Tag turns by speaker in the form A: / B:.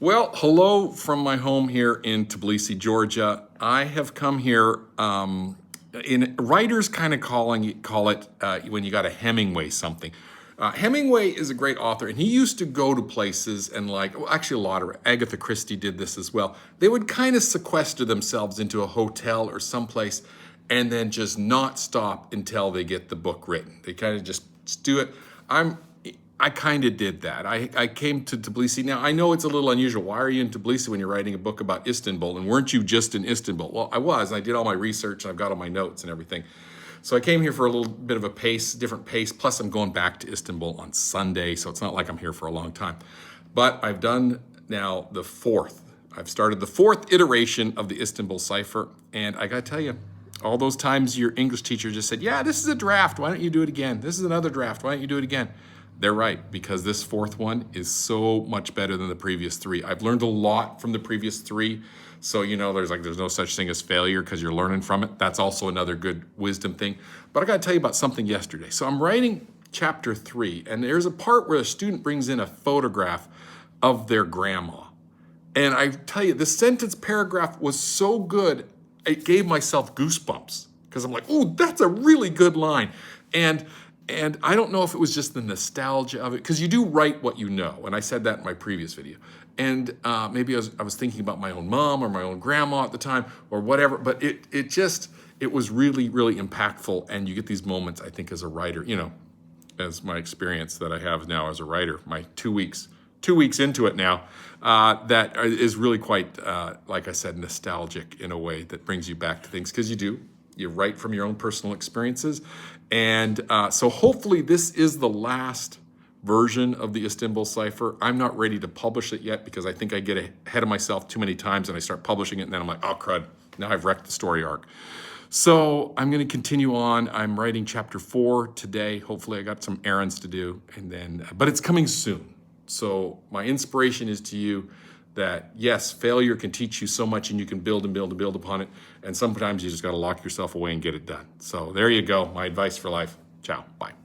A: Well, hello from my home here in Tbilisi, Georgia. I have come here. In writers kind of call it when you got a Hemingway something. Hemingway is a great author, and he used to go to places and actually a lot of Agatha Christie did this as well. They would kind of sequester themselves into a hotel or someplace, and then just not stop until they get the book written. They kind of just do it. I kind of did that. I came to Tbilisi. Now, I know it's a little unusual. Why are you in Tbilisi when you're writing a book about Istanbul? And weren't you just in Istanbul? Well, I was. I did all my research, and I've got all my notes and everything. So I came here for a little bit of a different pace. Plus, I'm going back to Istanbul on Sunday, so it's not like I'm here for a long time. But I've done now the fourth. I've started the fourth iteration of the Istanbul Cipher, and I got to tell you, all those times your English teacher just said, yeah, this is a draft. Why don't you do it again? This is another draft. Why don't you do it again? They're right, because this fourth one is so much better than the previous three. I've learned a lot from the previous three. So, there's no such thing as failure because you're learning from it. That's also another good wisdom thing. But I got to tell you about something yesterday. So I'm writing chapter 3, and there's a part where a student brings in a photograph of their grandma. And I tell you, the sentence paragraph was so good, it gave myself goosebumps because I'm like, ooh, that's a really good line. And I don't know if it was just the nostalgia of it, because you do write what you know, and I said that in my previous video. And maybe I was thinking about my own mom or my own grandma at the time or whatever, but it was really, really impactful, and you get these moments, I think, as a writer, as my experience that I have now as a writer, my 2 weeks into it now, that is really quite, like I said, nostalgic in a way that brings you back to things, because you write from your own personal experiences. And so hopefully this is the last version of the Istanbul Cipher. I'm not ready to publish it yet because I think I get ahead of myself too many times and I start publishing it, and then I'm like, oh crud, now I've wrecked the story arc. So I'm going to continue on. I'm writing chapter 4 today. Hopefully I got some errands to do, but it's coming soon. So my inspiration is to you that yes, failure can teach you so much, and you can build and build and build upon it. And sometimes you just got to lock yourself away and get it done. So there you go. My advice for life. Ciao. Bye.